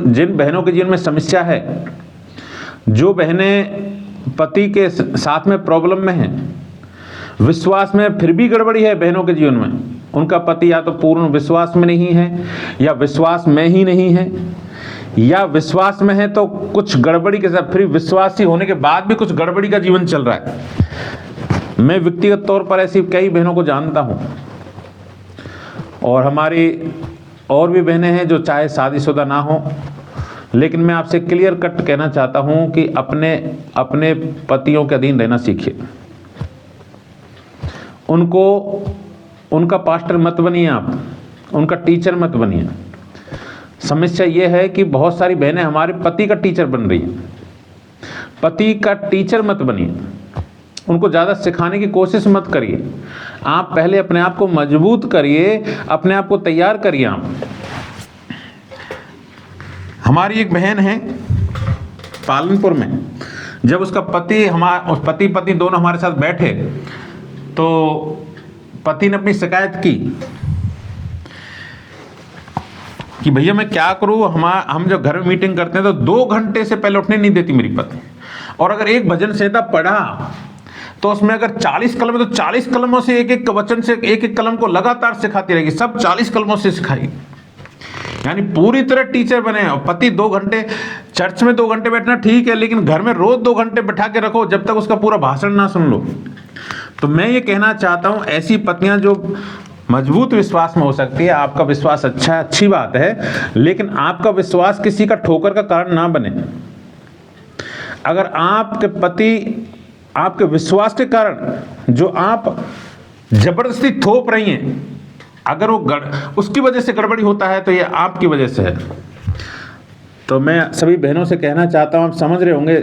जिन बहनों के जीवन में समस्या है, जो बहनें पति के साथ में प्रॉब्लम में हैं, विश्वास में फिर भी गड़बड़ी है बहनों के जीवन में, उनका पति या तो पूर्ण विश्वास में नहीं है या विश्वास में ही नहीं है, या विश्वास में है तो कुछ गड़बड़ी के साथ, फिर विश्वासी होने के बाद भी कुछ गड़बड़ी का जीवन चल रहा है। मैं व्यक्तिगत तौर पर ऐसी कई बहनों को जानता हूं, और हमारी और भी बहनें हैं जो चाहे शादीशुदा ना हो, लेकिन मैं आपसे क्लियर कट कहना चाहता हूं कि अपने अपने पतियों के अधीन रहना सीखिए। उनको उनका पास्टर मत बनिए, आप उनका टीचर मत बनिए। समस्या ये है कि बहुत सारी बहनें हमारे पति का टीचर बन रही हैं। पति का टीचर मत बनिए, उनको ज़्यादा सिखाने की कोशिश मत करिए। आप पहले अपने आप को मजबूत करिए, अपने आप को तैयार करिए। आप, हमारी एक बहन है पालनपुर में, जब उसका पति पति दोनों हमारे साथ बैठे तो पति ने अपनी शिकायत की कि भैया मैं क्या करूं, हम जब घर में मीटिंग करते हैं तो 2 घंटे से पहले उठने नहीं देती मेरी पत्नी, और अगर एक भजन संहिता पढ़ा तो उसमें अगर 40 कलम है तो 40 कलमों से एक एक वचन से एक एक कलम को लगातार सिखाती रहेगी, सब 40 कलमों से सिखाएगी, यानी पूरी तरह टीचर बने। और पति 2 घंटे, चर्च में 2 घंटे बैठना ठीक है, लेकिन घर में रोज 2 घंटे बैठा के रखो जब तक उसका पूरा भाषण ना सुन लो। तो मैं ये कहना चाहता हूं, ऐसी पत्नियां जो मजबूत विश्वास में हो सकती है, आपका विश्वास अच्छा है, अच्छी बात है, लेकिन आपका विश्वास किसी का ठोकर का कारण ना बने। अगर आपके पति आपके विश्वास के कारण जो आप जबरदस्ती थोप रही हैं, अगर वो उसकी वजह से गड़बड़ी होता है तो ये आपकी वजह से है। तो मैं सभी बहनों से कहना चाहता हूं, आप समझ रहे होंगे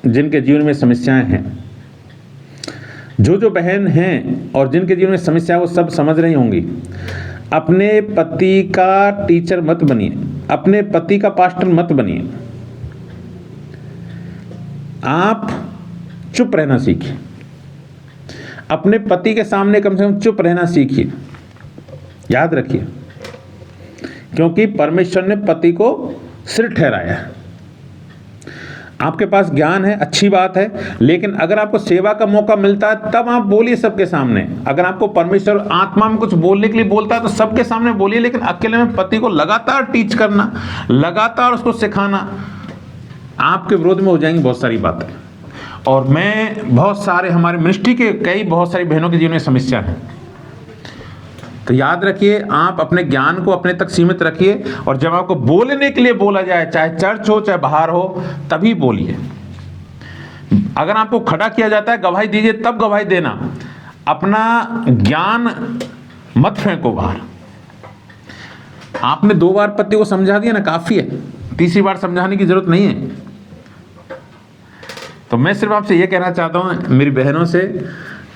जिनके जीवन में समस्याएं हैं, जो बहन हैं और जिनके जीवन में समस्या है वो सब समझ रही होंगी। अपने पति का टीचर मत बनिए, अपने पति का पास्टर मत बनिए। आप चुप रहना सीखिए, अपने पति के सामने कम से कम चुप रहना सीखिए। याद रखिए, क्योंकि परमेश्वर ने पति को सिर ठहराया है। आपके पास ज्ञान है, अच्छी बात है, लेकिन अगर आपको सेवा का मौका मिलता है तब आप बोलिए सबके सामने। अगर आपको परमेश्वर आत्मा में कुछ बोलने के लिए बोलता है तो सबके सामने बोलिए, लेकिन अकेले में पति को लगातार टीच करना, लगातार उसको सिखाना, आपके विरोध में हो जाएंगी बहुत सारी बातें। और मैं बहुत सारे हमारे मिनिस्ट्री के बहुत सारी बहनों के जीवन में समस्या है, तो याद रखिए, आप अपने ज्ञान को अपने तक सीमित रखिए, और जब आपको बोलने के लिए बोला जाए, चाहे चर्च हो चाहे बाहर हो, तभी बोलिए। अगर आपको खड़ा किया जाता है गवाही दीजिए, तब गवाही देना। अपना ज्ञान मत फेंको बाहर। आपने 2 बार पति को समझा दिया ना, काफी है, तीसरी बार समझाने की जरूरत नहीं है। तो मैं सिर्फ आपसे ये कहना चाहता हूं, मेरी बहनों से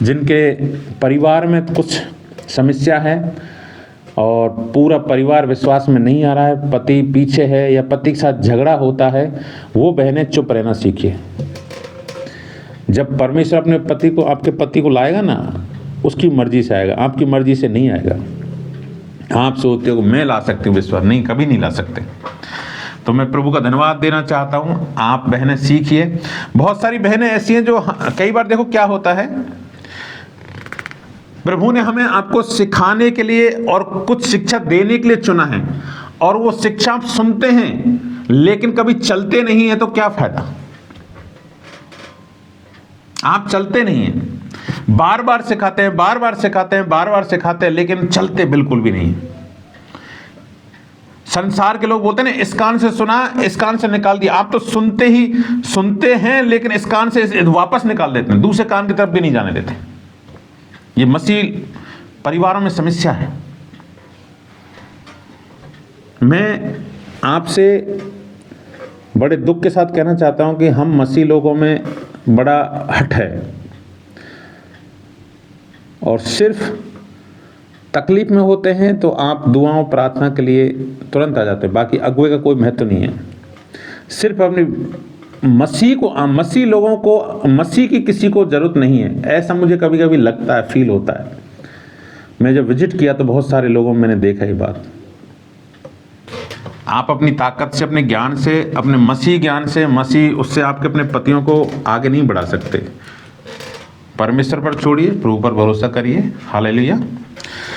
जिनके परिवार में कुछ समस्या है और पूरा परिवार विश्वास में नहीं आ रहा है, पति पीछे है या पति के साथ झगड़ा होता है, वो बहनें चुप रहना सीखिए। जब परमेश्वर अपने पति को, आपके पति को लाएगा ना, उसकी मर्जी से आएगा, आपकी मर्जी से नहीं आएगा। आप सोचते हो मैं ला सकती हूँ विश्वास, नहीं, कभी नहीं ला सकते। तो मैं प्रभु का धन्यवाद देना चाहता हूँ, आप बहनें सीखिए। बहुत सारी बहनें ऐसी हैं जो कई बार देखो क्या होता है, प्रभु ने हमें आपको सिखाने के लिए और कुछ शिक्षा देने के लिए चुना है, और वो शिक्षा आप सुनते हैं लेकिन कभी चलते नहीं है, तो क्या फायदा। आप चलते नहीं हैं, बार बार सिखाते हैं, बार बार सिखाते हैं, बार बार सिखाते हैं, लेकिन चलते बिल्कुल भी नहीं। संसार के लोग बोलते हैं ना, इस कान से सुना इस कान से निकाल दिया। आप तो सुनते हैं लेकिन इस कान से वापस निकाल देते हैं, दूसरे कान की तरफ भी नहीं जाने देते। ये मसीह परिवारों में समस्या है। मैं आपसे बड़े दुख के साथ कहना चाहता हूं कि हम मसीह लोगों में बड़ा हट है, और सिर्फ तकलीफ में होते हैं तो आप दुआओं प्रार्थना के लिए तुरंत आ जाते हैं, बाकी अगुवे का कोई महत्व नहीं है। सिर्फ अपनी मसीह लोगों को, मसीह की किसी को जरूरत नहीं है, ऐसा मुझे कभी कभी लगता है, फील होता है। मैं जब विजिट किया तो बहुत सारे लोगों में मैंने देखा ये बात। आप अपनी ताकत से, अपने ज्ञान से, अपने मसीह ज्ञान से, मसीह उससे आपके अपने पतियों को आगे नहीं बढ़ा सकते। परमेश्वर पर छोड़िए, प्रभु पर भरोसा करिए। हालेलुया।